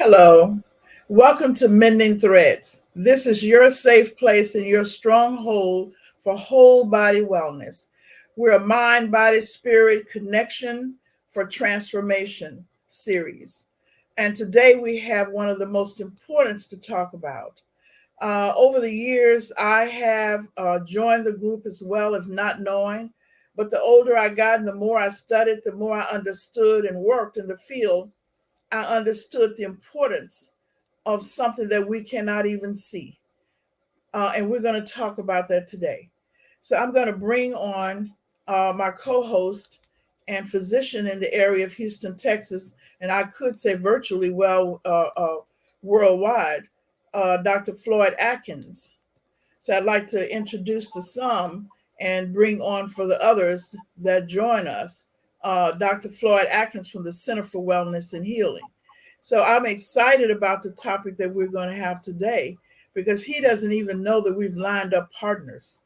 Hello. Welcome to Mending Threads. This is your safe place and your stronghold for whole body wellness. We're a mind, body, spirit connection for transformation series. And today we have one of the most important to talk about. Over the years, I have joined the group as well, if not knowing. But the older I got and the more I studied, the more I understood and worked in the field. I understood the importance of something that we cannot even see. And we're going to talk about that today. So I'm going to bring on my co host and physician in the area of Houston, Texas, and I could say virtually worldwide, Dr. Floyd Atkins. So I'd like to introduce to some and bring on for the others that join us, Dr. Floyd Atkins from the Center for Wellness and Healing. So I'm excited about the topic that we're going to have today because he doesn't even know that we've lined up partners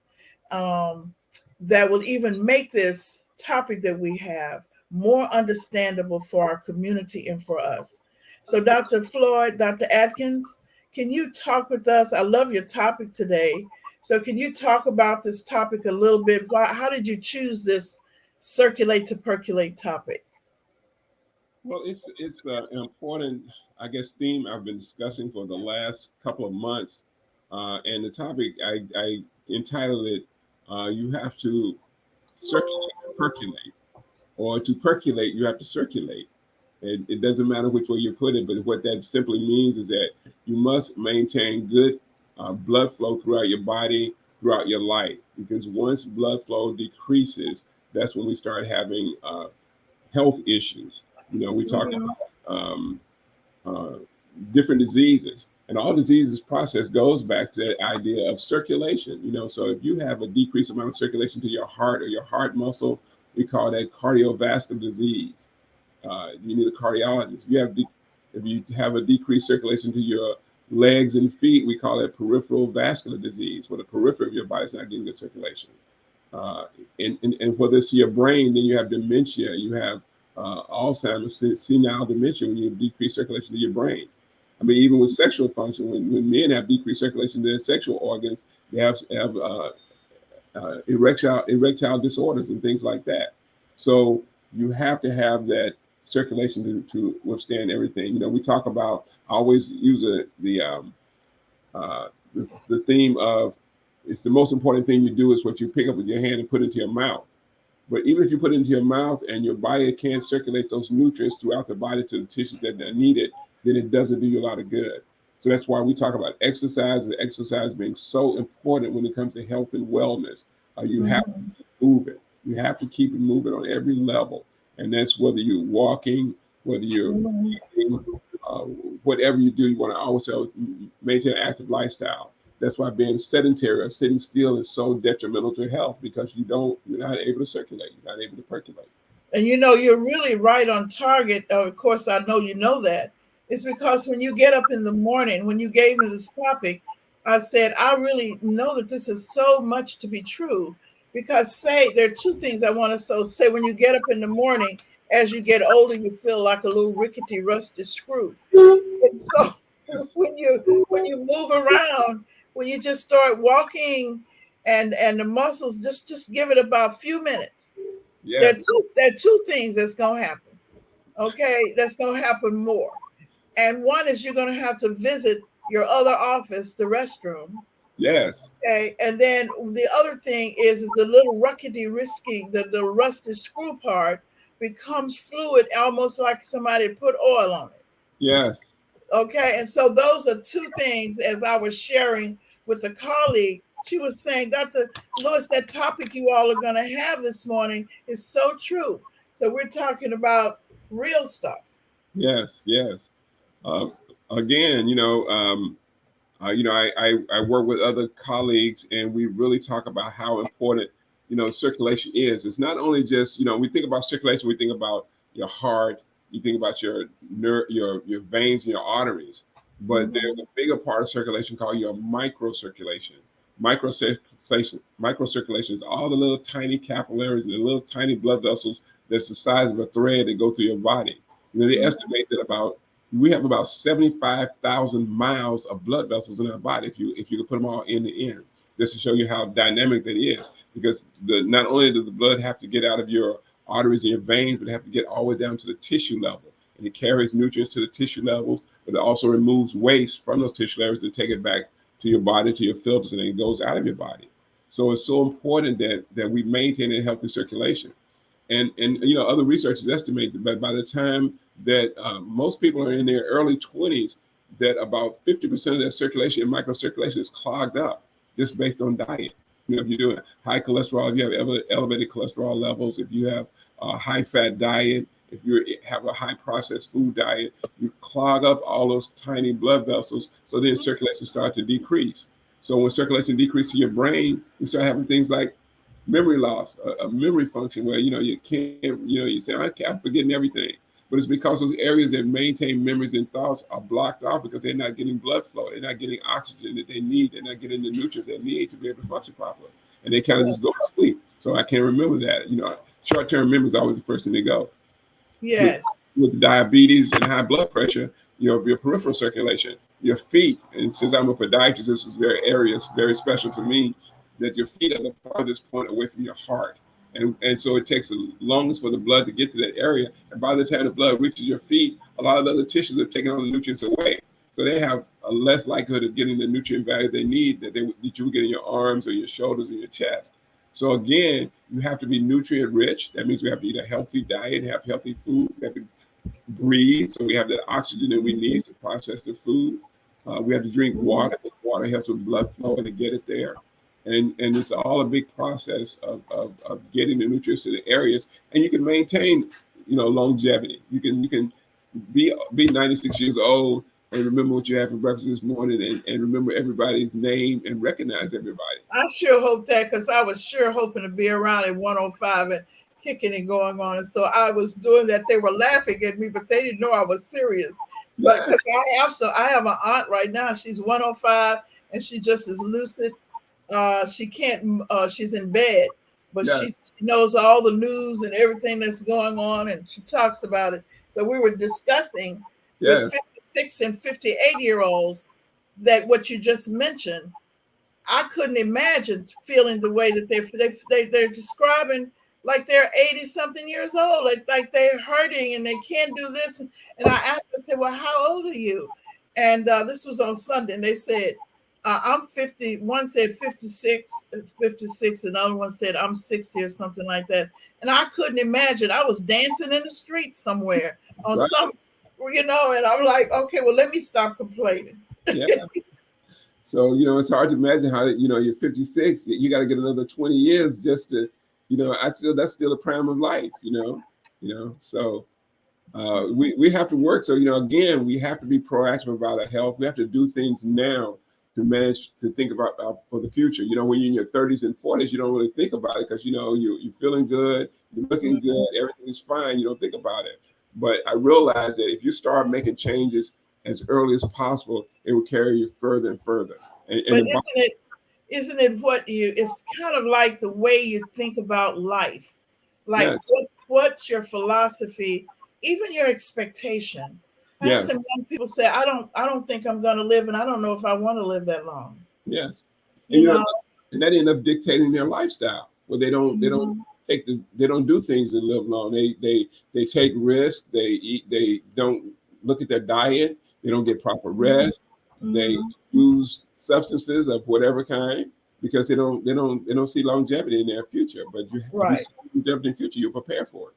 that will even make this topic that we have more understandable for our community and for us. So Dr. Floyd, Dr. Atkins, can you talk with us? I love your topic today. So can you talk about this topic a little bit? How did you choose this circulate to percolate topic? Well, it's an important, I guess, theme I've been discussing for the last couple of months, and the topic I entitled it "You Have to Circulate to Percolate," or to percolate, you have to circulate. It doesn't matter which way you put it, but what that simply means is that you must maintain good blood flow throughout your body, throughout your life, because once blood flow decreases, that's when we start having health issues. We talk Mhm. about uh, different diseases, and all diseases process goes back to that idea of circulation. So if you have a decreased amount of circulation to your heart or your heart muscle, we call that cardiovascular disease. You need a cardiologist. If you have a decreased circulation to your legs and feet, we call it peripheral vascular disease, where the periphery of your body is not getting good circulation. Uh, and whether it's to your brain, then you have dementia, you have Alzheimer's, senile dementia when you have decreased circulation to your brain. I mean, even with sexual function, when men have decreased circulation to their sexual organs, they have erectile disorders and things like that. So you have to have that circulation to withstand everything. We talk about, I always use the theme of, it's the most important thing you do is what you pick up with your hand and put into your mouth. But even if you put it into your mouth and your body can't circulate those nutrients throughout the body to the tissues that are needed, then it doesn't do you a lot of good. So that's why we talk about exercise, and exercise being so important when it comes to health and wellness. You have to Mhm. keep moving. You have to keep it moving on every level. And that's whether you're walking, whether you're Mhm. eating, uh, whatever you do, you want to always maintain an active lifestyle. That's why being sedentary or sitting still is so detrimental to health, because you're not able to circulate, you're not able to percolate. And you're really right on target. Of course, I know you know that. It's because when you get up in the morning, when you gave me this topic, I said, I really know that this is so much to be true. Because, say, there are two things I want to say. When you get up in the morning, as you get older, you feel like a little rickety, rusty screw. And so Yes, when you move around, when you just start walking and the muscles, just give it about a few minutes. yes, There are two things that's gonna happen. Okay, that's gonna happen more. And one is you're gonna have to visit your other office, the restroom. yes, Okay, and then the other thing is the little ruckety risky, the rusty screw part becomes fluid, almost like somebody put oil on it. yes. Okay, and so those are two things. As I was sharing with a colleague, she was saying, Dr. Lewis, that topic you all are going to have this morning is so true. So we're talking about real stuff. Yes, yes. Uh, Again, I work with other colleagues, and we really talk about how important, circulation is. It's not only just, we think about circulation, we think about your heart, you think about your veins and your arteries, but there's Mhm. a bigger part of circulation called your microcirculation. Microcirculation is all the little tiny capillaries and the little tiny blood vessels that's the size of a thread that go through your body. They Mhm. estimate that about We have about 75,000 miles of blood vessels in our body. If you could put them all in the end, just to show you how dynamic that is. Because not only does the blood have to get out of your arteries and your veins, but it have to get all the way down to the tissue level, and it carries nutrients to the tissue levels, but it also removes waste from those tissue levels to take it back to your body, to your filters, and then it goes out of your body. So it's so important that we maintain a healthy circulation. And other researchers estimate that by the time that most people are in their early 20s, that about 50% of their circulation and microcirculation is clogged up just based on diet. If you're doing high cholesterol, if you have elevated cholesterol levels, if you have a high fat diet, if you have a high processed food diet, you clog up all those tiny blood vessels. So then circulation starts to decrease. So when circulation decreases to your brain, you start having things like memory loss, a memory function where you can't, you say I'm forgetting everything, but it's because those areas that maintain memories and thoughts are blocked off because they're not getting blood flow, they're not getting oxygen that they need, they're not getting the nutrients they need to be able to function properly, and they kind of just go to sleep. So I can't remember that. Short-term memory is always the first thing to go. Yes. With diabetes and high blood pressure, your peripheral circulation, your feet, and since I'm a podiatrist, this is very special to me, that your feet are the farthest point away from your heart. And so it takes the longest for the blood to get to that area. And by the time the blood reaches your feet, a lot of the other tissues have taken all the nutrients away. So they have a less likelihood of getting the nutrient value they need that you would get in your arms or your shoulders or your chest. So again, you have to be nutrient rich. That means we have to eat a healthy diet, have healthy food, we have to breathe. So we have the oxygen that we need to process the food. We have to drink water because water helps with blood flow and to get it there. And it's all a big process of getting the nutrients to the areas, and you can maintain, longevity. You can be 96 years old and remember what you had for breakfast this morning, and remember everybody's name and recognize everybody. I sure hope that, because I was sure hoping to be around at 105 and kicking and going on. And so I was doing that. They were laughing at me, but they didn't know I was serious. But because I have an aunt right now, she's 105 and she just is lucid. She can't, she's in bed, but she knows all the news and everything that's going on, and she talks about it. So we were discussing with 56 and 58-year-olds that what you just mentioned, I couldn't imagine feeling the way that they're describing, like they're 80 something years old, like they're hurting and they can't do this. And I asked, I said, well, how old are you? And this was on Sunday, and they said, I'm 50. One said 56, and the other one said I'm 60 or something like that. And I couldn't imagine. I was dancing in the street somewhere on some, and I'm like, okay, well, let me stop complaining. Yeah. So, it's hard to imagine how, you're 56, you got to get another 20 years just to, that's still a prime of life, so we have to work. So, again, we have to be proactive about our health. We have to do things now to manage to think about for the future. When you're in your 30s and 40s, you don't really think about it because, you're feeling good, you're looking good, everything is fine. You don't think about it. But I realize that if you start making changes as early as possible, it will carry you further and further. But isn't it it's kind of like the way you think about life. Like what's your philosophy, even your expectation? I have some young people say, I don't think I'm going to live, and I don't know if I want to live that long. Yes. And that ends up dictating their lifestyle, where they don't do things to live long. They take risks, they don't look at their diet, they don't get proper rest, they use substances of whatever kind because they don't see longevity in their future. But you see longevity in the future, you're prepared for it.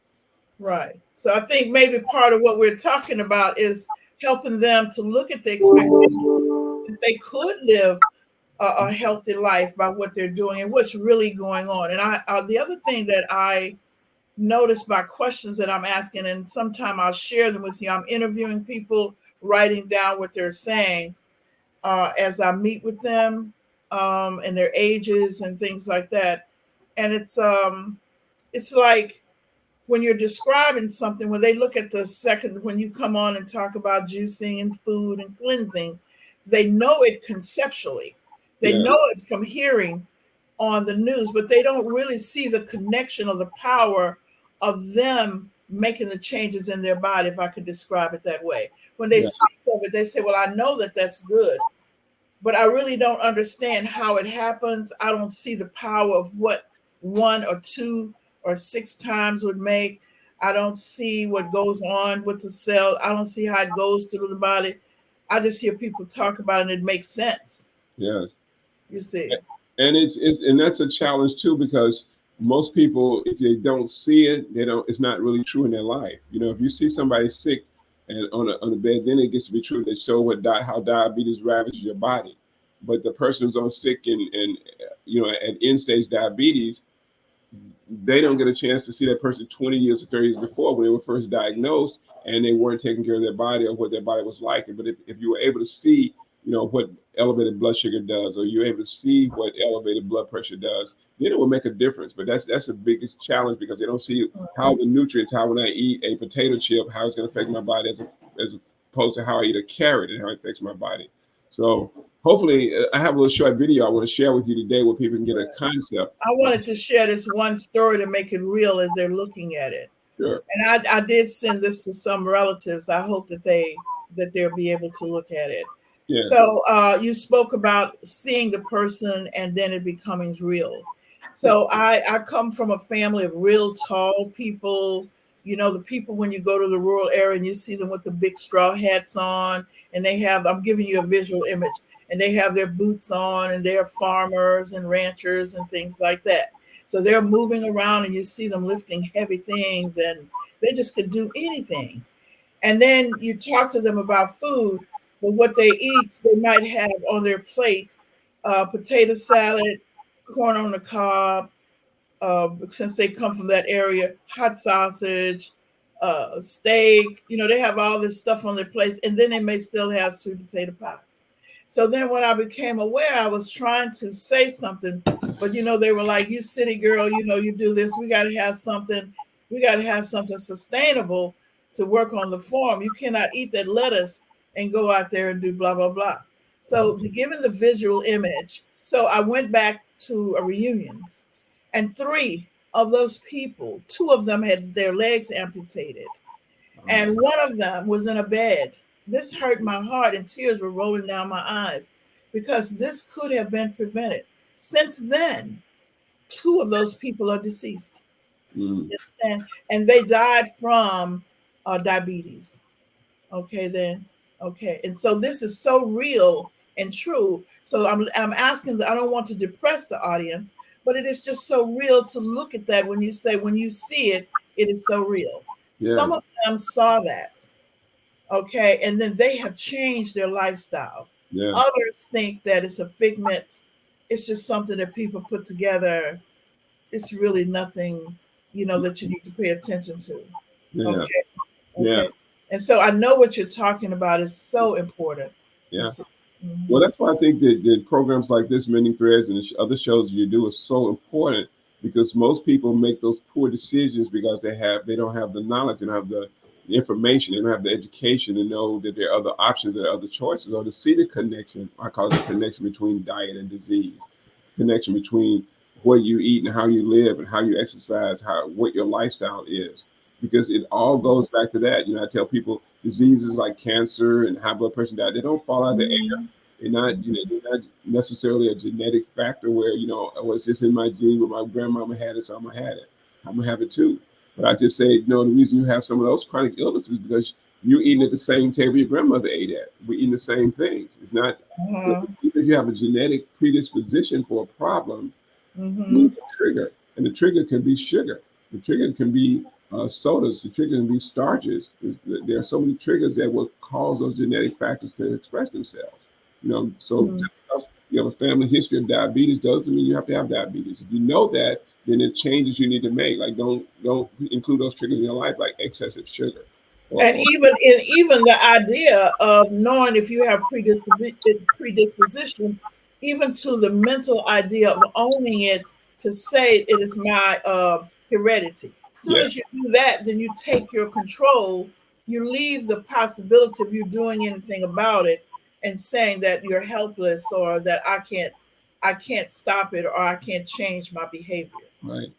Right. So I think maybe part of what we're talking about is helping them to look at the expectations that they could live a healthy life by what they're doing and what's really going on. And the other thing that I noticed by questions that I'm asking, and sometime I'll share them with you, I'm interviewing people, writing down what they're saying as I meet with them and their ages and things like that. And it's like, when you're describing something, when they look at when you come on and talk about juicing and food and cleansing, they know it conceptually. They know it from hearing on the news, but they don't really see the connection or the power of them making the changes in their body, if I could describe it that way. When they Yeah. speak of it, they say, well, I know that that's good, but I really don't understand how it happens. I don't see the power of what one or two or six times would make. I don't see what goes on with the cell. I don't see how it goes through the body. I just hear people talk about it and it makes sense. Yes. You see. And it's and that's a challenge too, because most people, if they don't see it, they don't, it's not really true in their life. You know, if you see somebody sick and on a bed, then it gets to be true. They show how diabetes ravages your body. But the person who's on sick and you know, at end stage diabetes, they don't get a chance to see that person 20 years or 30 years before, when they were first diagnosed and they weren't taking care of their body or what their body was like. But if you were able to see, you know, what elevated blood sugar does, or you're able to see what elevated blood pressure does, then it will make a difference. But that's the biggest challenge, because they don't see how the nutrients, how when I eat a potato chip, how it's going to affect my body as opposed to how I eat a carrot and how it affects my body. So hopefully, I have a little short video I want to share with you today where people can get a concept. I wanted to share this one story to make it real as they're looking at it. Sure. And I did send this to some relatives. I hope that they'll be able to look at it. Yeah. So you spoke about seeing the person and then it becoming real. So I come from a family of real tall people. You know, the people when you go to the rural area and you see them with the big straw hats on, and they have, I'm giving you a visual image, and they have their boots on, and they're farmers and ranchers and things like that. So they're moving around and you see them lifting heavy things, and they just could do anything. And then you talk to them about food, but what they eat, they might have on their plate potato salad, corn on the cob, since they come from that area, hot sausage, steak. You know, they have all this stuff on their plate, and then they may still have sweet potato pie. So then when I became aware, I was trying to say something, but you know, they were like, you city girl, you know, you do this, we got to have something sustainable to work on the farm. You cannot eat that lettuce and go out there and do blah, blah, blah. So given the visual image, so I went back to a reunion, and three of those people, two of them had their legs amputated, and one of them was in a bed. This hurt my heart, and tears were rolling down my eyes because this could have been prevented. Since then, two of those people are deceased. Mm. You understand? And they died from diabetes. Okay, then. Okay. And so this is so real and true. So I'm asking, I don't want to depress the audience, but it is just so real to look at that when you say, when you see it, it is so real. Yeah. Some of them saw that. Okay. And then they have changed their lifestyles. Yeah. Others think that it's a figment, it's just something that people put together. It's really nothing, you know, that you need to pay attention to. Yeah. Okay. Yeah. Okay. And so I know what you're talking about is so important. You Yeah. see. Well, Mhm. that's why I think that programs like this, Mending Threads, and the other shows you do, is so important, because most people make those poor decisions because they don't have the knowledge, they don't have the information, they don't have the education to know that there are other options, there are other choices, or to see the connection. I call it the connection between diet and disease, connection between what you eat and how you live and how you exercise, how what your lifestyle is, because it all goes back to that. You know, I tell people diseases like cancer and high blood pressure, that they don't fall out of the air. Mhm. They're not, you know, they're not necessarily a genetic factor where, you know, oh, it's just in my gene, but my grandmama had it, so I'm gonna have it. I'm gonna have it too. But I just say, no, the reason you have some of those chronic illnesses is because you're eating at the same table your grandmother ate at. We're eating the same things. It's not, Uh-huh. if you have a genetic predisposition for a problem, you need Mhm. a trigger. And the trigger can be sugar. The trigger can be sodas. The trigger can be starches. There are so many triggers that will cause those genetic factors to express themselves. You know, so Mhm. just because you have a family history of diabetes doesn't mean you have to have diabetes. If you know that, then the changes you need to make, like don't include those triggers in your life, like excessive sugar. And Or even the idea of knowing if you have predisposition, even to the mental idea of owning it, to say it is my heredity. Soon yeah, as you do that, then you take your control. You leave the possibility of you doing anything about it and saying that you're helpless, or that I can't stop it, or I can't change my behavior. right.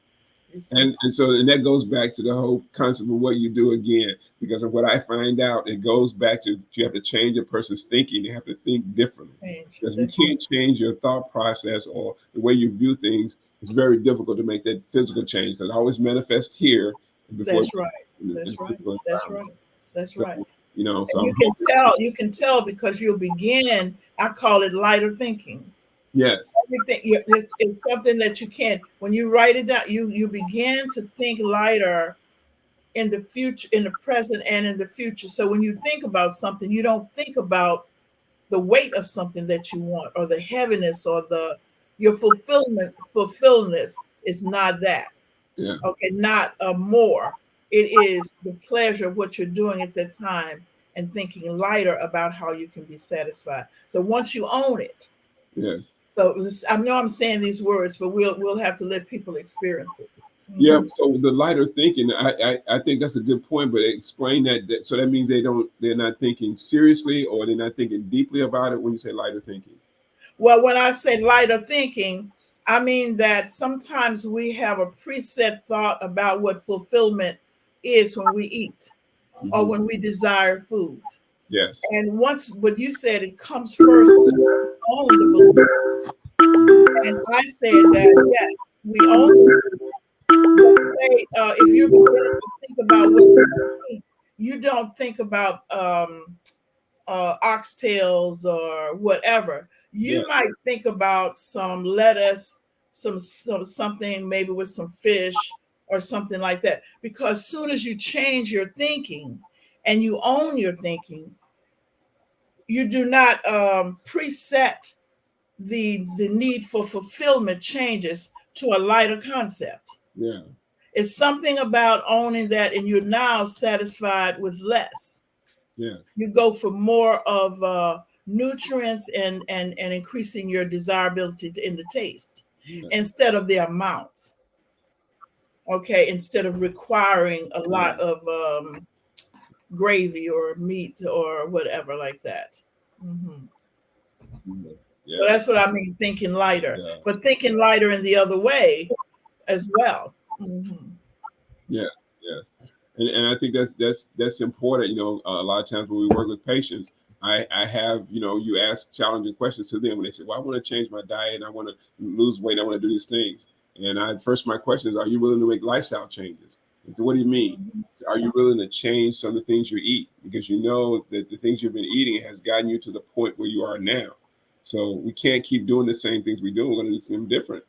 You see? And that goes back to the whole concept of what you do again, because of what I find out, it goes back to you have to change a person's thinking. You have to think differently, Change. because we can't change your thought process or the way you view things. It's very difficult to make that physical change because it always manifests here before That's right. in That's right. physical That's environment. right. That's So right. so And I'm you hoping. can tell because you'll begin, I call it lighter thinking. Yes, Everything it's something that you can when you write it down, you begin to think lighter in the future, in the present and in the future. So when you think about something, you don't think about the weight of something that you want or the heaviness or the your fulfillness is not that. yeah, Okay, not more. It is the pleasure of what you're doing at that time and thinking lighter about how you can be satisfied. So once you own it, yes. so I know I'm saying these words, but we'll have to let people experience it. Yeah, Mhm. so the lighter thinking, I think that's a good point, but explain that. So that means they're not thinking seriously or they're not thinking deeply about it when you say lighter thinking. Well, when I say lighter thinking, I mean that sometimes we have a preset thought about what fulfillment is when we eat or Hmm. when we desire food. Yes. And once what you said, it comes first own the belief. And I said that yes, we own the let's say if you're beginning to think about what you eat, you don't think about oxtails or whatever. Yeah. You might think about some lettuce, something maybe with some fish or something like that. Because soon as you change your thinking and you own your thinking, you do not preset the need for fulfillment changes to a lighter concept. Yeah. It's something about owning that, and you're now satisfied with less. Yeah. You go for more of nutrients and increasing your desirability in the taste Yeah. instead of the amount. Okay, instead of requiring a Yeah. lot of gravy or meat or whatever like that. Mhm. Mhm. So Yeah. that's what I mean, thinking lighter, Yeah. but thinking lighter in the other way as well. Mhm. Yes. Yes. And I think that's important. A lot of times when we work with patients, I have, you ask challenging questions to them when they say, well, I want to change my diet and I want to lose weight, I want to do these things. And my question is, are you willing to make lifestyle changes? I said, what do you mean? Are you willing to change some of the things you eat? Because you know that the things you've been eating has gotten you to the point where you are now. So we can't keep doing the same things we do. We're going to do something different.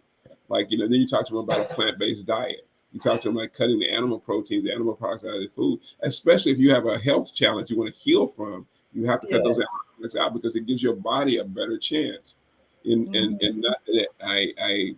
Like, then you talk to them about a plant-based diet. You talk to them like cutting the animal proteins, the animal products out of the food, especially if you have a health challenge you want to heal from. You have to cut those Yes. animal products out because it gives your body a better chance. And Mhm. not that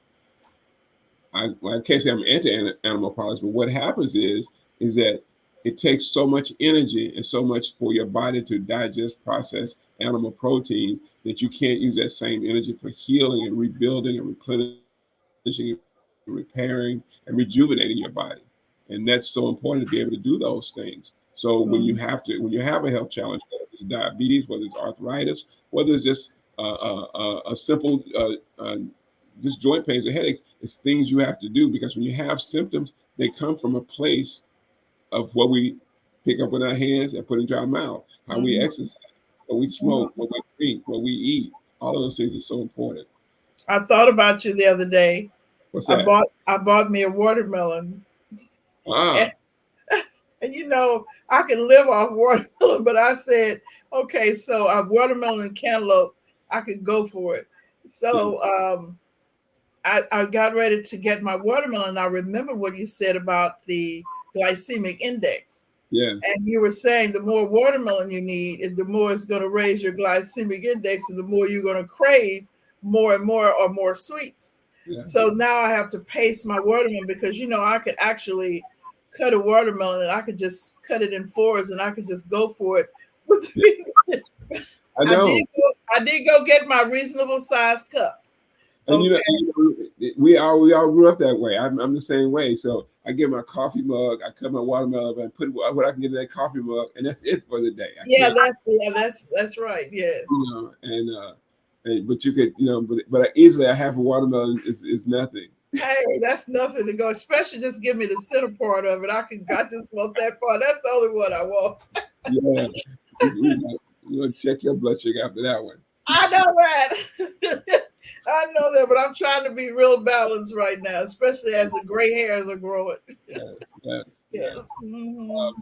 well, I can't say I'm anti-animal products, but what happens is that it takes so much energy and so much for your body to digest, process animal proteins that you can't use that same energy for healing and rebuilding and replenishing, repairing and rejuvenating your body. And that's so important to be able to do those things. So Mhm. when you have a health challenge, whether it's diabetes, whether it's arthritis, whether it's just a simple just joint pains or headaches, it's things you have to do because when you have symptoms, they come from a place of what we pick up with our hands and put into our mouth, how we Mhm. exercise, what we smoke, what we drink, what we eat. All of those things are so important. I thought about you the other day. What's that? I bought me a watermelon. Ah, And, and I can live off watermelon, but I said, okay, so a watermelon and cantaloupe, I could go for it. yeah, So I got ready to get my watermelon. I remember what you said about the glycemic index. yes, And you were saying the more watermelon you need, the more it's going to raise your glycemic index, and the more you're going to crave more and more or more sweets. yeah, So now I have to pace my watermelon because I could actually cut a watermelon and I could just cut it in fours and I could just go for it with yeah. the I know. I did go get my reasonable size cup. And Okay. we all grew up that way. I'm the same way. So I get my coffee mug, I cut my watermelon, and put what I can get in that coffee mug, and that's it for the day. I Yeah, can't, that's right. Yes. and but you could, but easily a half a watermelon is nothing. Hey, that's nothing to go, especially just give me the center part of it. I just want that part. That's the only one I want. Yeah, we're gonna check your blood sugar after that one. I know that. I know that, but I'm trying to be real balanced right now, especially as the gray hairs are growing. Yes. Yes. Mhm.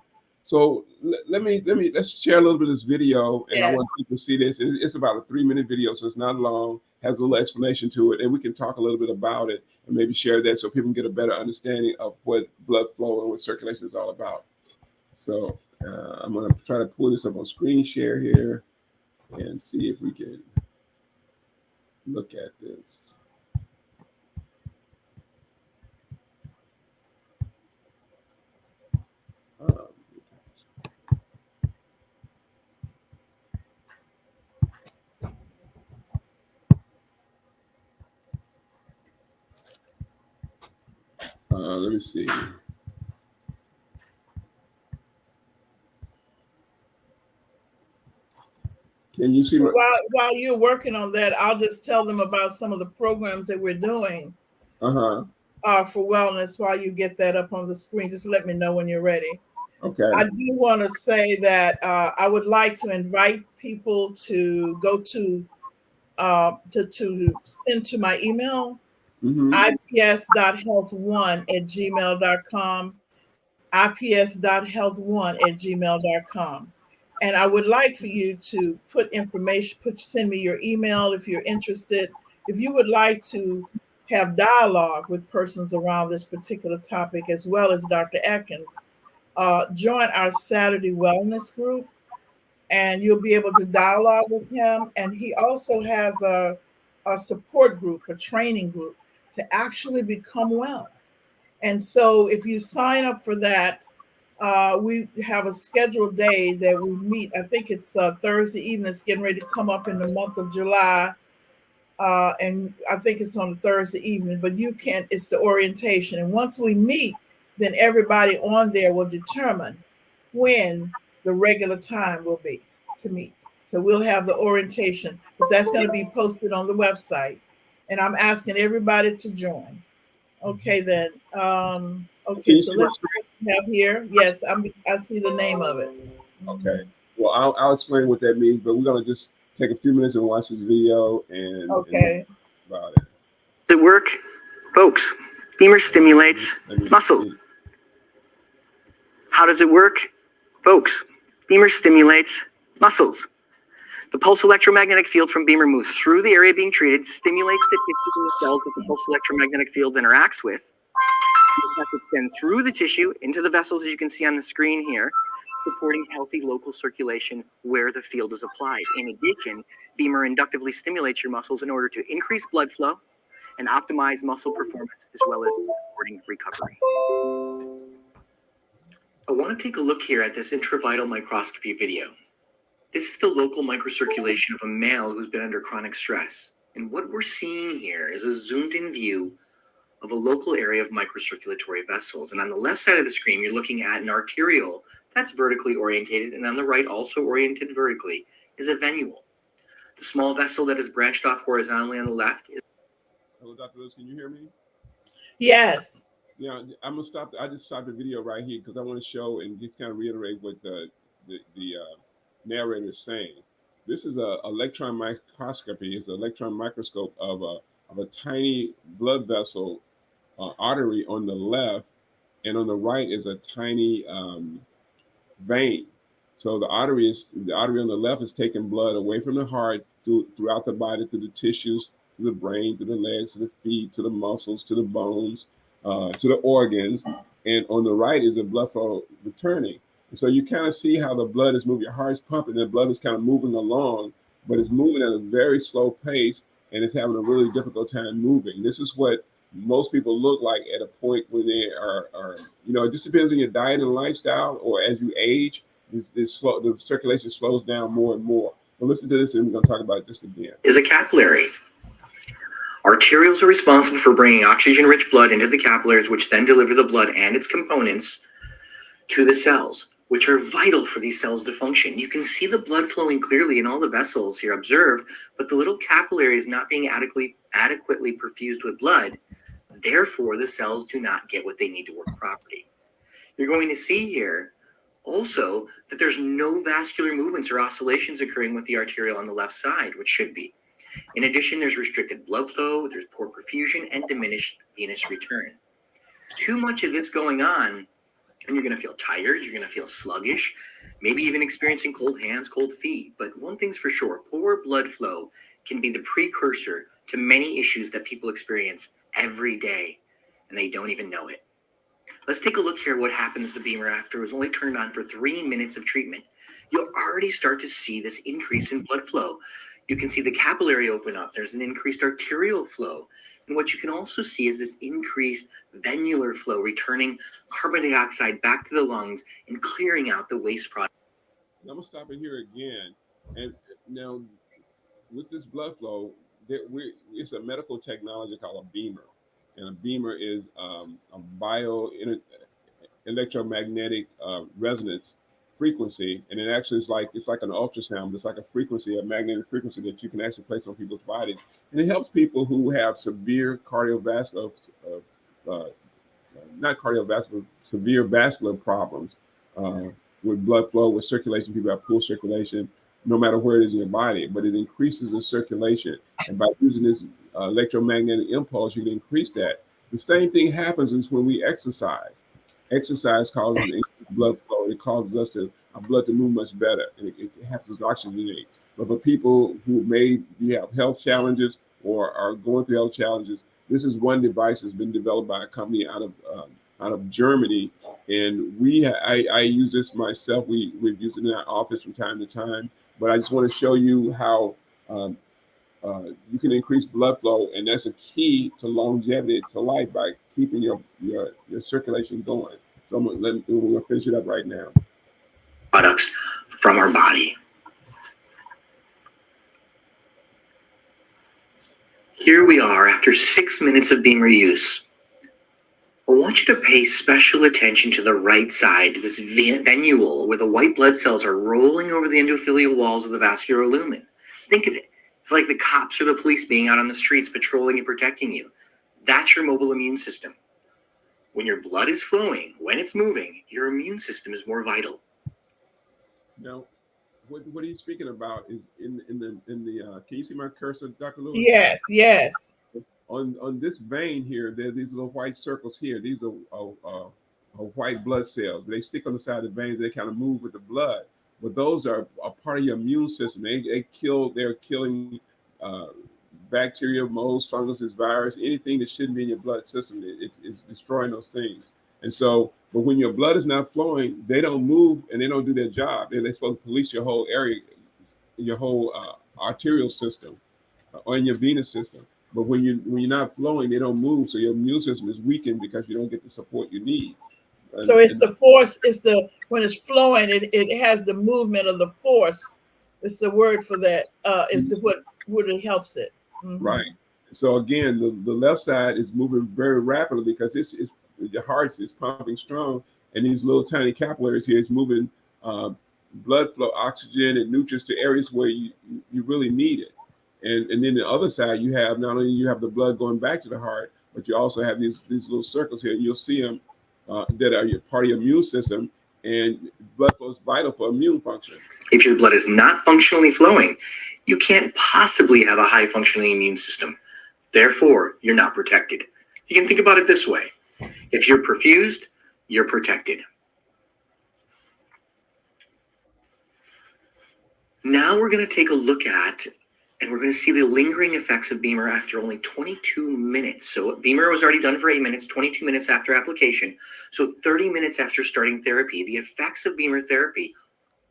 So let's share a little bit of this video, and I Yes. want people to see this. It's about a 3-minute video, so it's not long. Has a little explanation to it, and we can talk a little bit about it, and maybe share that so people can get a better understanding of what blood flow and what circulation is all about. So I'm gonna try to pull this up on screen share here and see if we can look at this. Um, let me see. Can you see So my? while you're working on that, I'll just tell them about some of the programs that we're doing Uh-huh. for wellness while you get that up on the screen. Just let me know when you're ready. Okay. I do want to say that I would like to invite people to go to send to my email, Mm-hmm. ips.health1@gmail.com, ips.health1@gmail.com. And I would like for you to put information, send me your email if you're interested. If you would like to have dialogue with persons around this particular topic, as well as Dr. Atkins, join our Saturday wellness group, and you'll be able to dialogue with him. And he also has a support group, a training group to actually become well. And so if you sign up for that, we have a scheduled day that we meet. I think it's Thursday evening. It's getting ready to come up in the month of July. And I think it's on a Thursday evening, but it's the orientation. And once we meet, then everybody on there will determine when the regular time will be to meet. So we'll have the orientation, but that's going to be posted on the website. And I'm asking everybody to join. Okay, then. Can Okay, you so see my let's see screen? what we have here. Yes, I see the name of it. Okay. Well, I'll explain what that means, but we're gonna just take a few minutes and watch this video and Okay. about it. Does it work? Folks, femur stimulates muscles. How does it work? Folks, femur stimulates muscles. The pulse electromagnetic field from Beamer moves through the area being treated, stimulates the tissues and the cells that the pulse electromagnetic field interacts with. It extends through the tissue into the vessels, as you can see on the screen here, supporting healthy local circulation where the field is applied. In addition, Beamer inductively stimulates your muscles in order to increase blood flow and optimize muscle performance, as well as supporting recovery. I want to take a look here at this intravital microscopy video. This is the local microcirculation of a male who's been under chronic stress. And what we're seeing here is a zoomed in view of a local area of microcirculatory vessels. And on the left side of the screen, you're looking at an arteriole that's vertically orientated, and on the right, also oriented vertically, is a venule. The small vessel that is branched off horizontally on the left is... Hello, Dr. Lewis, can you hear me? Yes. Yeah, I'm gonna stop. I just stopped the video right here because I want to show and just kind of reiterate what the narrator is saying. This is a electron microscopy. It's an electron microscope of a tiny blood vessel artery on the left, and on the right is a tiny vein. So the artery on the left is taking blood away from the heart throughout the body, through the tissues, to the brain, to the legs, to the feet, to the muscles, to the bones, to the organs. And on the right is a blood flow returning. And so you kind of see how the blood is moving. Your heart's pumping, the blood is kind of moving along, but it's moving at a very slow pace, and it's having a really difficult time moving. This is what most people look like at a point where they are it just depends on your diet and lifestyle, or as you age, the circulation slows down more and more. But listen to this, and we're going to talk about it just again. Is a capillary. Arterioles are responsible for bringing oxygen-rich blood into the capillaries, which then deliver the blood and its components to the cells, which are vital for these cells to function. You can see the blood flowing clearly in all the vessels here observed, but the little capillary is not being adequately perfused with blood. Therefore, the cells do not get what they need to work properly. You're going to see here also that there's no vascular movements or oscillations occurring with the arteriole on the left side, which should be. In addition, there's restricted blood flow, there's poor perfusion, and diminished venous return. Too much of this going on, and you're going to feel tired, you're going to feel sluggish, maybe even experiencing cold hands, cold feet. But one thing's for sure, poor blood flow can be the precursor to many issues that people experience every day, and they don't even know it. Let's take a look here at what happens to the Beamer after it was only turned on for 3 minutes of treatment. You'll already start to see this increase in blood flow. You can see the capillary open up. There's an increased arterial flow. And what you can also see is this increased venular flow, returning carbon dioxide back to the lungs and clearing out the waste product. I'm going to stop it here again. And now, with this blood flow, it's a medical technology called a Beamer. And a Beamer is a electromagnetic resonance frequency, and it actually is like it's like an ultrasound. It's like a frequency, a magnetic frequency that you can actually place on people's bodies, and it helps people who have severe cardiovascular, severe vascular problems with blood flow, with circulation. People have poor circulation, no matter where it is in your body, but it increases the circulation, and by using this electromagnetic impulse, you can increase that. The same thing happens is when we exercise. Exercise causes increased blood flow. It causes our blood to move much better, and it helps us oxygenate. But for people who may have health challenges or are going through health challenges, this is one device that's been developed by a company out of Germany, and I use this myself. We've used it in our office from time to time. But I just want to show you how you can increase blood flow, and that's a key to longevity to life by keeping your circulation going. So we'll finish it up right now. Products from our body. Here we are after 6 minutes of Beamer use. I want you to pay special attention to the right side, this venule, where the white blood cells are rolling over the endothelial walls of the vascular lumen. Think of it. It's like the cops or the police being out on the streets patrolling and protecting you. That's your mobile immune system. When your blood is flowing, when it's moving, your immune system is more vital. Now, what are you speaking about is in the can you see my cursor, Dr. Lewis? Yes. On this vein here, there are these little white circles here. These are white blood cells. They stick on the side of the veins. They kind of move with the blood. But those are a part of your immune system. They're killing bacteria, molds, funguses, virus, anything that shouldn't be in your blood system. It's destroying those things. And so, but when your blood is not flowing, they don't move and they don't do their job. They're supposed to police your whole area, your whole arterial system, or in your venous system. But when you're not flowing, they don't move. So your immune system is weakened because you don't get the support you need. So it's the force. When it's flowing, it has the movement of the force. It's the word for that. What really helps it. Mm-hmm. Right. So again, the left side is moving very rapidly because it's your heart is pumping strong, and these little tiny capillaries here is moving blood flow, oxygen, and nutrients to areas where you really need it. And then the other side, you have not only you have the blood going back to the heart, but you also have these little circles here. You'll see them that are part of your immune system, and blood flow is vital for immune function. If your blood is not functionally flowing, you can't possibly have a high functioning immune system. Therefore, you're not protected. You can think about it this way. If you're perfused, you're protected. Now we're going to take a look at, and we're going to see the lingering effects of Beamer after only 22 minutes. So Beamer was already done for 8 minutes, 22 minutes after application. So 30 minutes after starting therapy, the effects of Beamer therapy,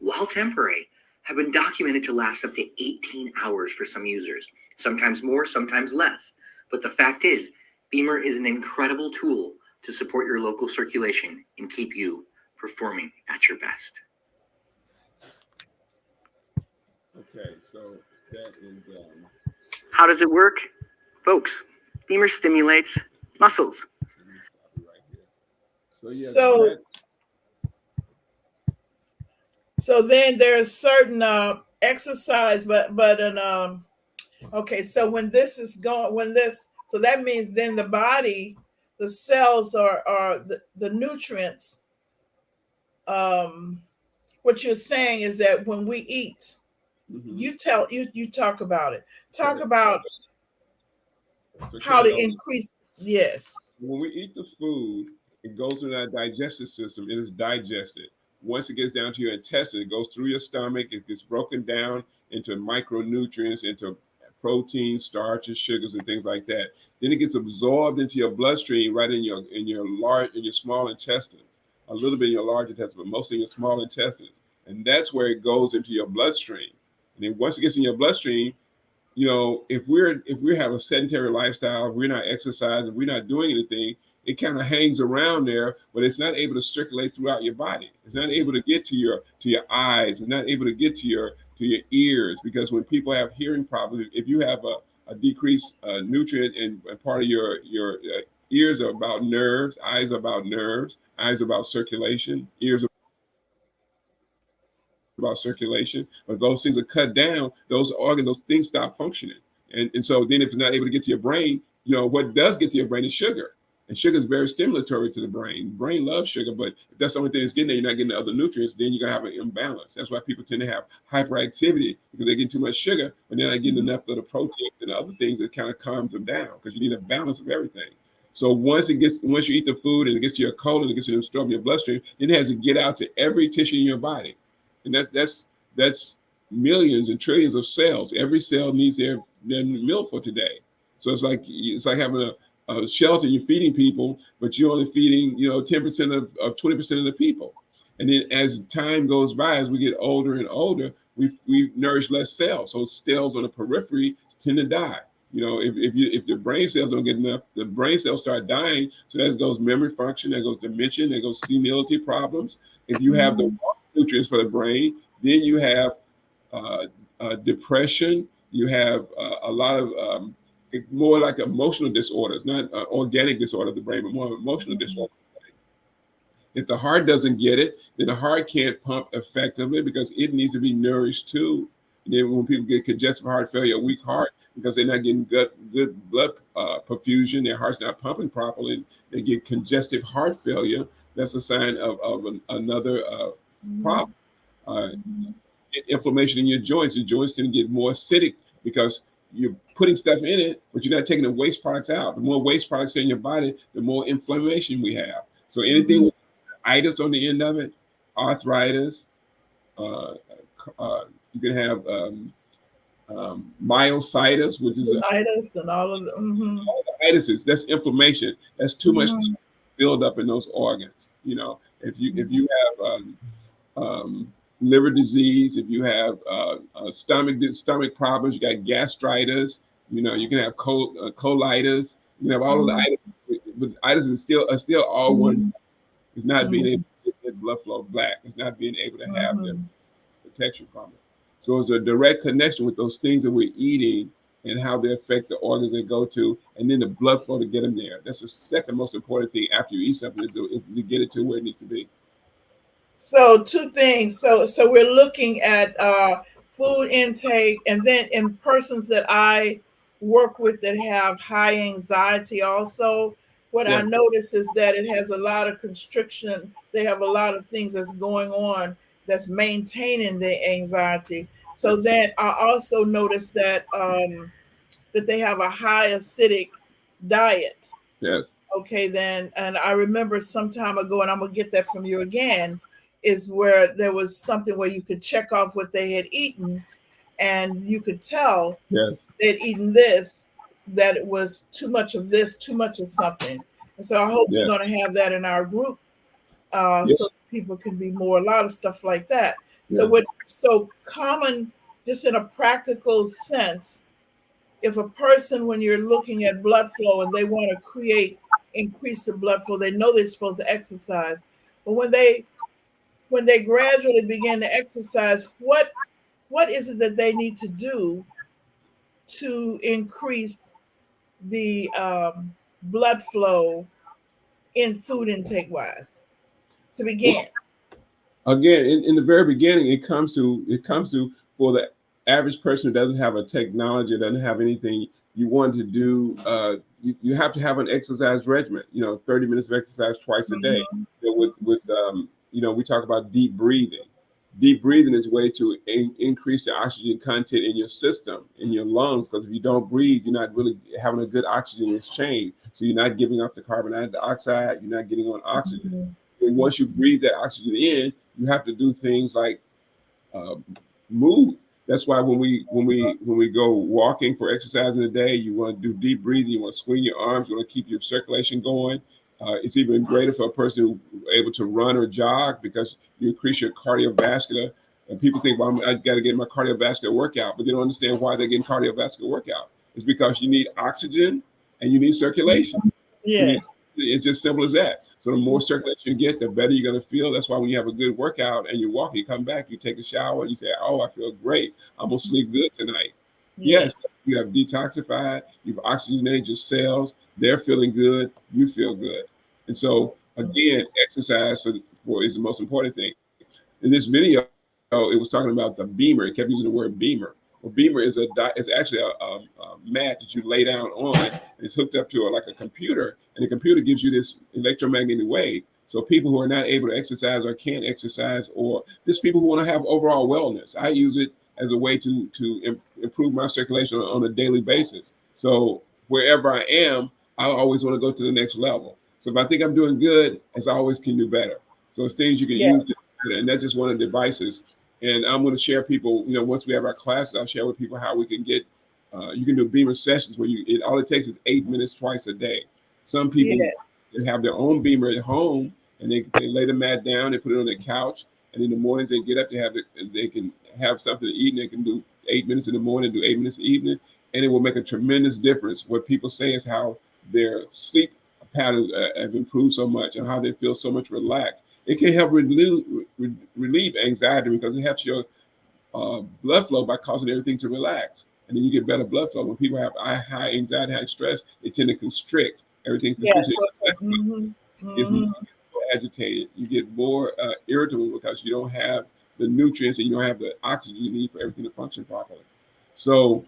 while temporary, have been documented to last up to 18 hours for some users. Sometimes more, sometimes less. But the fact is, Beamer is an incredible tool to support your local circulation and keep you performing at your best. Okay, so that is. How does it work? Folks, Beamer stimulates muscles. So then there's certain exercise, okay, so so that means then the body the cells are the nutrients. What you're saying is that when we eat, you talk about it. Talk about how to increase. Yes. When we eat the food, it goes through our digestive system. It is digested. Once it gets down to your intestine, it goes through your stomach. It gets broken down into micronutrients, into proteins, starches, sugars, and things like that. Then it gets absorbed into your bloodstream, right in your small intestine. A little bit in your large intestine, but mostly in your small intestines. And that's where it goes into your bloodstream. And then once it gets in your bloodstream, if we have a sedentary lifestyle, if we're not exercising, if we're not doing anything, it kind of hangs around there, but it's not able to circulate throughout your body. It's not able to get to your eyes. It's not able to get to your ears, because when people have hearing problems, if you have a decreased nutrient, and part of your ears are about nerves, eyes are about circulation, ears are about circulation, but those things are cut down, those organs, those things stop functioning. And so then if it's not able to get to your brain, what does get to your brain is sugar. And sugar is very stimulatory to the brain. The brain loves sugar, but if that's the only thing that's getting there, you're not getting the other nutrients, then you're going to have an imbalance. That's why people tend to have hyperactivity, because they're getting too much sugar, but they're not getting enough of the proteins and the other things that kind of calms them down, because you need a balance of everything. So once you eat the food and it gets to your colon, it gets to your bloodstream, then it has to get out to every tissue in your body. And that's millions and trillions of cells. Every cell needs their meal for today. So it's like having a shelter. You're feeding people, but you're only feeding 10% of 20% of the people. And then as time goes by, as we get older and older, we nourish less cells. So cells on the periphery tend to die. If the brain cells don't get enough, the brain cells start dying. So that goes memory function, that goes dementia, that goes senility problems. If you have the nutrients for the brain, then you have depression. You have a lot of more like emotional disorders, not organic disorder of the brain, but more emotional disorders. If the heart doesn't get it, then the heart can't pump effectively, because it needs to be nourished too. And then when people get congestive heart failure, a weak heart, because they're not getting good blood perfusion, their heart's not pumping properly, they get congestive heart failure. That's a sign of another problem. Inflammation in your joints tend to get more acidic, because you're putting stuff in it, but you're not taking the waste products out. The more waste products in your body, the more inflammation we have. So anything with itis on the end of it, arthritis, you can have myositis, which is itis, and all of the all the itises. That's inflammation. That's too much build up in those organs. If you have liver disease, if you have stomach problems, you got gastritis, you can have colitis, you can have all of the itis, but itis is still all one. It's not being able to get blood flow back. It's not being able to have the protection from it. So it's a direct connection with those things that we're eating and how they affect the organs they go to, and then the blood flow to get them there. That's the second most important thing after you eat something, is to get it to where it needs to be. So two things. So we're looking at food intake, and then in persons that I work with that have high anxiety also, what I notice is that it has a lot of constriction. They have a lot of things that's going on that's maintaining their anxiety. So then I also notice that that they have a high acidic diet. Yes. Okay, then, and I remember some time ago, and I'm gonna get that from you again, is where there was something where you could check off what they had eaten, and you could tell they'd eaten this, that it was too much of this, too much of something. And so I hope we're going to have that in our group, so that people can be more, a lot of stuff like that. So common, just in a practical sense, if a person, when you're looking at blood flow and they want to increase the blood flow, they know they're supposed to exercise, but when they gradually begin to exercise, what is it that they need to do to increase the blood flow in food intake wise to begin? Again, in the very beginning, it comes to for the average person who doesn't have a technology, doesn't have anything, you want to do you have to have an exercise regimen. 30 minutes of exercise twice a day. Mhm. We talk about deep breathing. Deep breathing is a way to increase the oxygen content in your system, in your lungs, because if you don't breathe, you're not really having a good oxygen exchange. So you're not giving off the carbon dioxide, you're not getting on oxygen. Mhm. And once you breathe that oxygen in, you have to do things like uh, move. That's why when we go walking for exercise in the day, you want to do deep breathing. You want to swing your arms. You want to keep your circulation going. It's even greater for a person who's able to run or jog because you increase your cardiovascular. And people think, well, I got to get my cardiovascular workout, but they don't understand why they're getting cardiovascular workout. It's because you need oxygen and you need circulation. Yes. It's just simple as that. So the more circulation you get, the better you're going to feel. That's why when you have a good workout and you walk, you come back, you take a shower, you say, "Oh, I feel great. I'm gonna sleep good tonight." Yes, you have detoxified, you've oxygenated your cells. They're feeling good. You feel good. And so again, exercise for is the most important thing. In this video, it was talking about the beamer. It kept using the word beamer. Well, beamer is it's actually a mat that you lay down on. It's hooked up to like a computer, and the computer gives you this electromagnetic wave. So people who are not able to exercise or can't exercise, or just people who want to have overall wellness, I use it as a way to improve my circulation on a daily basis. So wherever I am, I always want to go to the next level. So if I think I'm doing good, as I always can do better. So it's things you can Yes. use, and that's just one of the devices. And I'm going to share people, once we have our classes, I'll share with people how we can get, you can do beamer sessions where all it takes is 8 minutes twice a day. Some people Yes. they have their own beamer at home and they lay the mat down, they put it on their couch. And in the mornings they get up, they can have something to eat, and they can do 8 minutes in the morning, do 8 minutes in the evening. And it will make a tremendous difference. What people say is how their sleep patterns have improved so much and how they feel so much relaxed. It can help relieve anxiety because it helps your blood flow by causing everything to relax. And then you get better blood flow. When people have high anxiety, high stress, they tend to constrict. Everything Yes. constricts. Mhm. If you Mhm. get more agitated, you get more irritable because you don't have the nutrients and you don't have the oxygen you need for everything to function properly. So,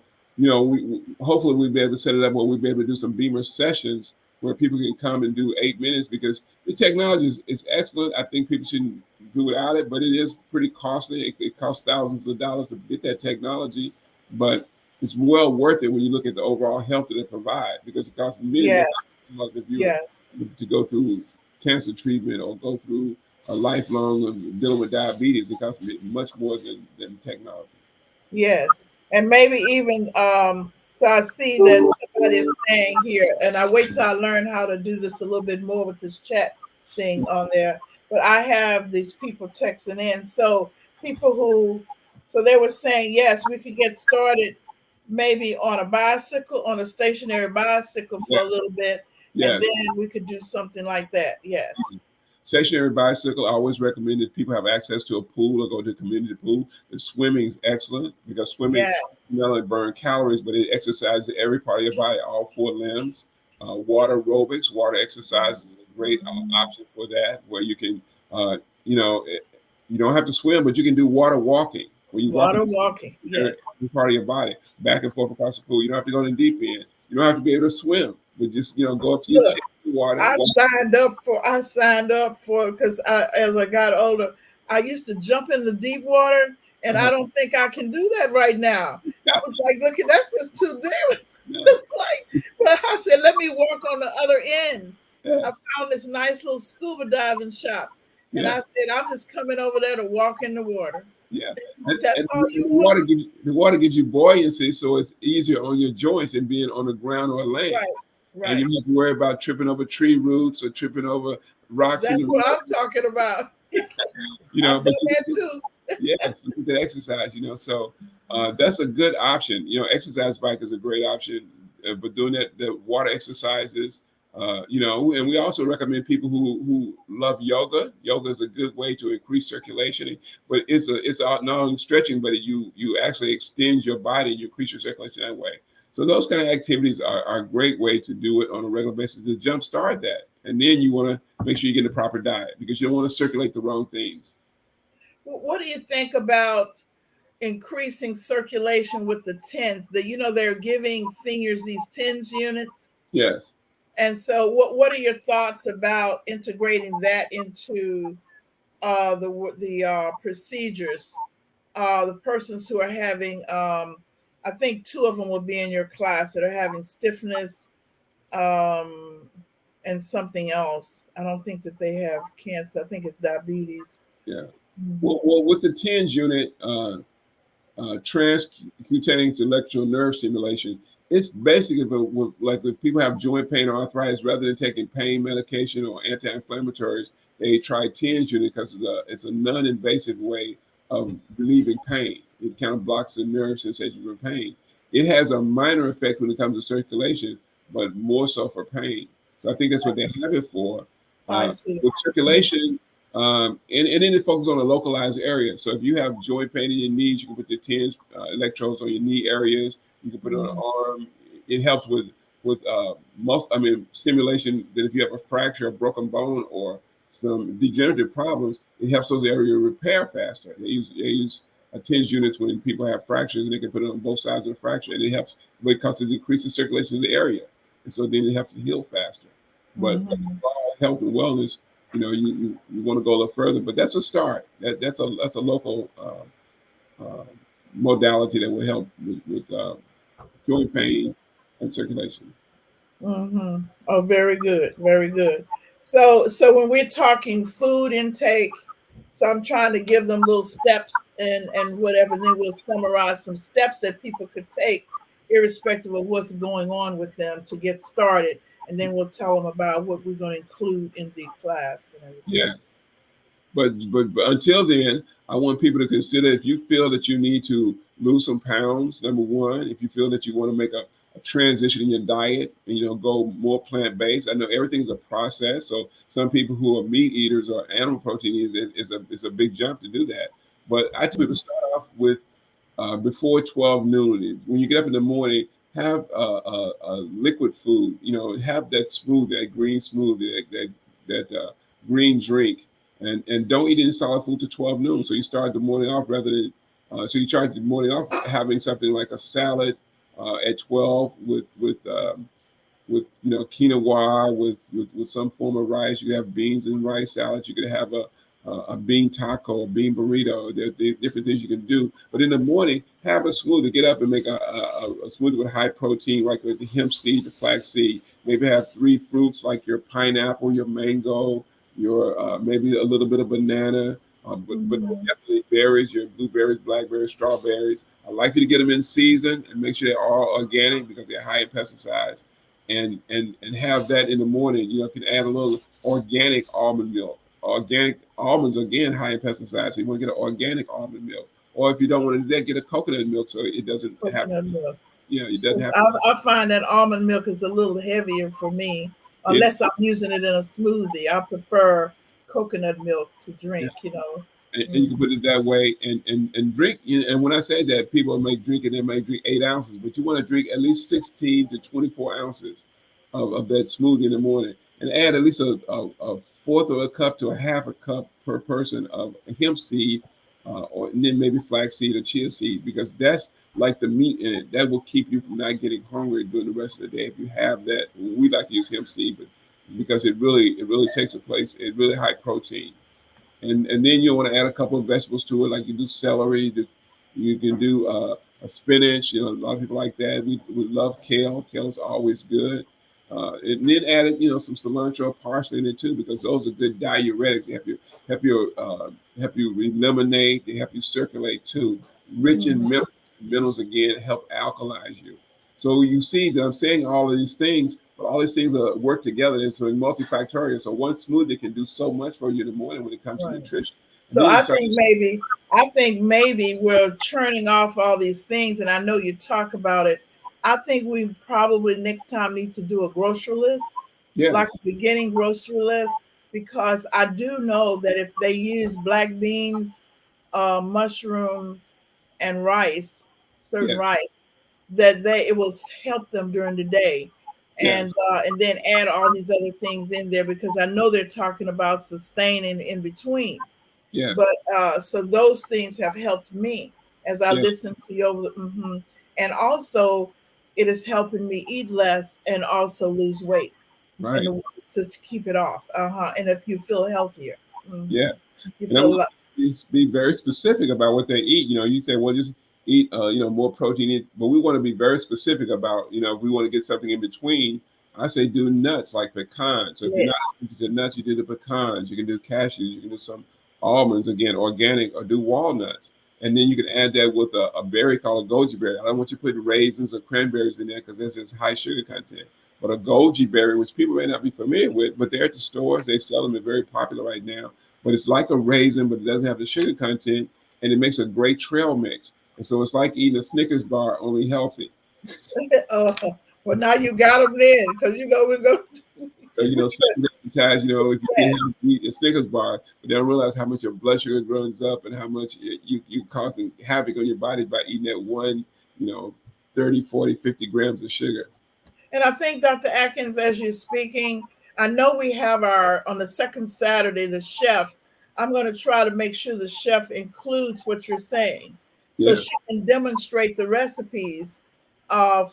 hopefully we'll be able to set it up where we'll be able to do some beamer sessions where people can come and do 8 minutes, because the technology is excellent. I think people shouldn't do without it, but it is pretty costly. It costs thousands of dollars to get that technology, but it's well worth it when you look at the overall health that it provides, because it costs millions Yes. of dollars if you Yes. to go through cancer treatment or go through a lifelong of dealing with diabetes. It costs much more than technology. Yes. And maybe even so I see that somebody is saying here, and I wait till I learn how to do this a little bit more with this chat thing on there. But I have these people texting in. So they were saying, yes, we could get started maybe on a bicycle, on a stationary bicycle Yeah. for a little bit, and Yes. then we could do something like that. Yes. Stationary bicycle, I always recommend if people have access to a pool or go to a community pool. The swimming is excellent because swimming Yes. not only burn calories, but it exercises every part of your body, all four limbs. Water aerobics, water exercise is a great option for that, where you can, you don't have to swim, but you can do water walking, where you walk Water walking. every Yes. part of your body, back and forth across the pool. You don't have to go in the deep end. You don't have to be able to swim, but just go up to your Look, chin in the water. I signed up for because as I got older, I used to jump in the deep water, and I Uh-huh. don't think I can do that right now. I was like, look, that's just too deep. Yeah. It's like, but I said, let me walk on the other end. I Yes. found this nice little scuba diving shop, and Yeah. I said, I'm just coming over there to walk in the water. Yeah, and That's all you the want. water gives you buoyancy, so it's easier on your joints than being on the ground or land. Right, And you right. don't have to worry about tripping over tree roots or tripping over rocks in the That's what road. I'm talking about. I've But done that too. yes, you get the exercise. So that's a good option. Exercise bike is a great option, but doing the water exercises. And we also recommend people who love yoga. Yoga is a good way to increase circulation, but it's not only stretching, but you actually extend your body and you increase your circulation that way. So those kind of activities are a great way to do it on a regular basis to jumpstart that. And then you want to make sure you get the proper diet, because you don't want to circulate the wrong things. What do you think about increasing circulation with the tens? That they're giving seniors these tens units. Yes. And so, what are your thoughts about integrating that into the procedures? The persons who are having, I think two of them will be in your class that are having stiffness, um, and something else. I don't think that they have cancer. I think it's diabetes. Yeah. Mhm. Well, with the TENS unit, transcutaneous electrical nerve stimulation. It's basically like if people have joint pain or arthritis, rather than taking pain medication or anti-inflammatories, they try TENS unit because it's a non-invasive way of relieving pain. It kind of blocks the nerve sensation for pain. It has a minor effect when it comes to circulation, but more so for pain. So I think that's what they have it for. I see. With circulation, and then it focuses on a localized area. So if you have joint pain in your knees, you can put the TENS electrodes on your knee areas. You can put it on Mhm. an arm. It helps with muscle. I mean, stimulation. That if you have a fracture, a broken bone, or some degenerative problems, it helps those areas repair faster. They use TENS units when people have fractures, and they can put it on both sides of the fracture, and it helps because it increases circulation in the area, and so then it helps to heal faster. But for Mhm. health and wellness, you want to go a little further, but that's a start. That's a local uh, modality that will help with joint pain and circulation. Mm-hmm. Oh, very good, very good. So when we're talking food intake, so I'm trying to give them little steps and whatever, and then we'll summarize some steps that people could take, irrespective of what's going on with them, to get started, and then we'll tell them about what we're going to include in the class and everything. Yes, but until then, I want people to consider if you feel that you need to lose some pounds. Number one, if you feel that you want to make a transition in your diet and go more plant based. I know everything's a process. So some people who are meat eaters or animal protein eaters is a big jump to do that. But I tell people start off with before 12 noon. When you get up in the morning, have a liquid food. Have that smoothie, that green smoothie, that green drink, and don't eat any solid food to 12 noon. So you start the morning off rather than so you start the morning off having something like a salad at 12 with quinoa with some form of rice. You have beans and rice salad. You could have a bean taco, a bean burrito. There are different things you can do. But in the morning, have a smoothie. Get up and make a smoothie with high protein, like with the hemp seed, the flax seed. Maybe have three fruits like your pineapple, your mango, your maybe a little bit of banana. But Mhm. definitely berries, your blueberries, blackberries, strawberries. I like you to get them in season and make sure they're all organic because they're high in pesticides and have that in the morning. Can add a little organic almond milk. Organic almonds again high in pesticides, so you want to get an organic almond milk. Or if you don't want to do that, get a coconut milk so it doesn't have. Coconut milk. It doesn't 'Cause have. I find that almond milk is a little heavier for me, It, unless I'm using it in a smoothie. I prefer coconut milk to yeah, drink. and you can Mhm. put it that way and drink. And when I say that, people may drink it, they may drink 8 ounces, but you want to drink at least 16 to 24 ounces of that smoothie in the morning, and add at least a fourth of a cup to a half a cup per person of hemp seed, or and then maybe flaxseed or chia seed, because that's like the meat in it. That will keep you from not getting hungry during the rest of the day. If you have that, we like to use hemp seed, but because it really takes a place, it's really high protein. And then you want to add a couple of vegetables to it, like you do celery. You can do a spinach. A lot of people like that. We love kale. Kale is always good. And then add some cilantro, parsley in it too, because those are good diuretics. They help you eliminate. They help you circulate too. Rich in Mhm. minerals. Minerals again help alkalize you. So you see that I'm saying all of these things, but all these things work together. And so multifactorial. So one smoothie can do so much for you in the morning when it comes to Right. nutrition. And So then you I start. think maybe we're churning off all these things, and I know you talk about it. I think we probably next time need to do a grocery list, like a Yes, beginning grocery list, because I do know that if they use black beans, mushrooms, and rice, certain yes, rice, that it will help them during the day, yes, and then add all these other things in there because I know they're talking about sustaining in between. yes, But so those things have helped me as I yes, listen to you. Mhm. And also, it is helping me eat less and also lose weight. Right. And just to keep it off. And if you feel healthier, Yeah. you And I feel want to be very specific about what they eat. You say, well, just eat, more protein, but we want to be very specific about, if we want to get something in between, I say do nuts like pecans. So if you're not yes. into the nuts, you do the pecans. You can do cashews. You can do some almonds, again, organic, or do walnuts. And then you can add that with a berry called a goji berry. I don't want you putting raisins or cranberries in there because there's high sugar content. But a goji berry, which people may not be familiar with, but they're at the stores. They sell them. They're very popular right now. But it's like a raisin, but it doesn't have the sugar content, and it makes a great trail mix. And so it's like eating a Snickers bar, only healthy. Well, now you got them then, because we go. So, Snickers advertise, if you get Yes. healthy, eat a Snickers bar, but they don't realize how much your blood sugar runs up and how much you causing havoc on your body by eating that one, 30, 40, 50 grams of sugar. And I think, Dr. Atkins, as you're speaking, I know we have on the second Saturday, the chef. I'm going to try to make sure the chef includes what you're saying. So Yeah. she can demonstrate the recipes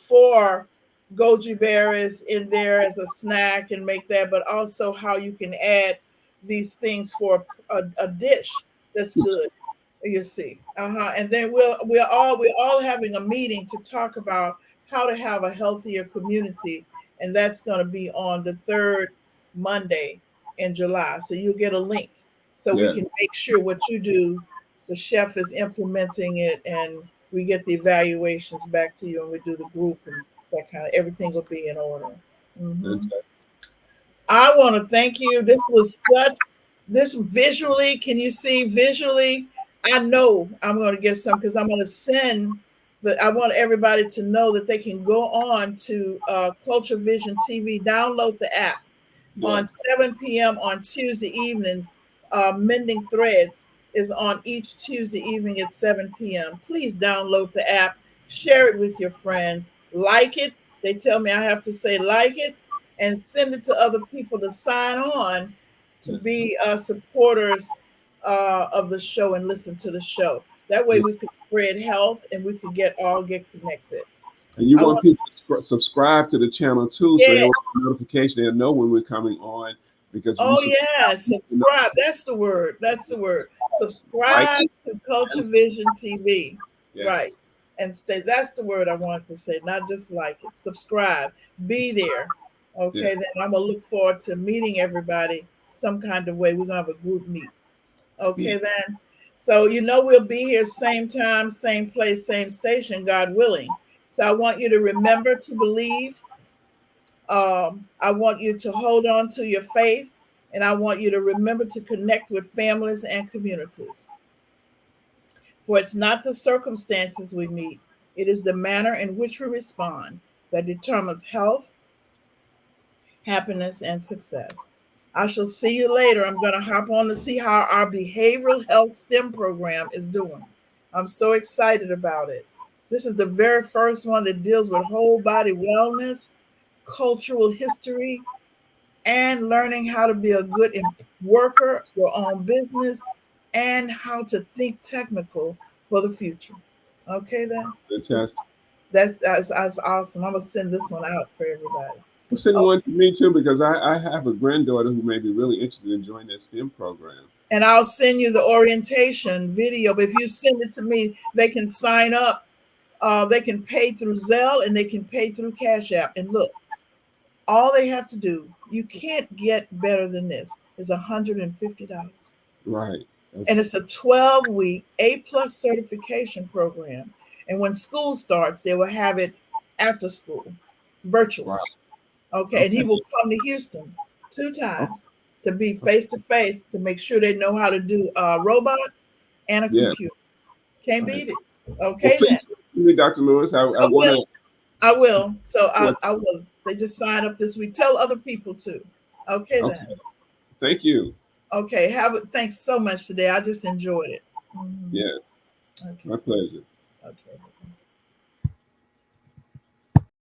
for goji berries in there as a snack and make that, but also how you can add these things for a dish that's good. You see, and then we're all having a meeting to talk about how to have a healthier community, and that's going to be on the third Monday in July. So you'll get a link, so we Yeah. can make sure what you do, the chef is implementing it, and we get the evaluations back to you, and we do the group, and that kind of everything will be in order. Mhm. Fantastic. I want to thank you. This visually, can you see visually? I know I'm going to get some because I'm going to send I want everybody to know that they can go on to Culture Vision TV, download the app Yeah. on 7 p.m. on Tuesday evenings. Mending Threads is on each Tuesday evening at 7 p.m. Please download the app, share it with your friends, like it. They tell me I have to say like it, and send it to other people to sign on to be supporters of the show and listen to the show. That way we could spread health and we could all get connected. And you I want want people to subscribe to the channel too, so they Yes. will get a notification. They'll know when we're coming on. Because if you Oh yes, subscribe. That's the word. That's the word. like Subscribe to Culture Vision TV. Right. yes, And stay. That's the word I wanted to say, not just like it. Subscribe. Be there. yeah, Okay, then I'm gonna look forward to meeting everybody some kind of way. We're gonna have a group meet. Okay, then. So we'll be here same time, same place, same station, God willing. So I want you to remember to believe. I want you to hold on to your faith, and I want you to remember to connect with families and communities. For it's not the circumstances we meet, it is the manner in which we respond that determines health, happiness, and success. I shall see you later. I'm going to hop on to see how our behavioral health STEM program is doing. I'm so excited about it. This is the very first one that deals with whole body wellness, cultural history, and learning how to be a good worker, your own business, and how to think technical for the future. Okay, then. fantastic. That's awesome. I'm gonna send this one out for everybody. Well, send Oh, one to me too, because I have a granddaughter who may be really interested in joining that STEM program. and I'll send you the orientation video. But if you send it to me, they can sign up. They can pay through Zelle and they can pay through Cash App. And look, all they have to do, you can't get better than this, is $150. Right. And it's a 12-week A+ certification program. And when school starts, they will have it after school, virtually. Right. Okay. And he Okay. will come to Houston 2 Oh, times to be face to face to make sure they know how to do a robot and a yeah. computer. Can't Right. beat it. Well, Okay, then. please send it to me, Dr. Lewis. I I want will. I will. So to. I will. They just sign up this week. Tell other people too. Okay, Okay. then. Thank you. Okay. Thanks so much today. I just enjoyed it. Mhm. Yes. Okay. My pleasure.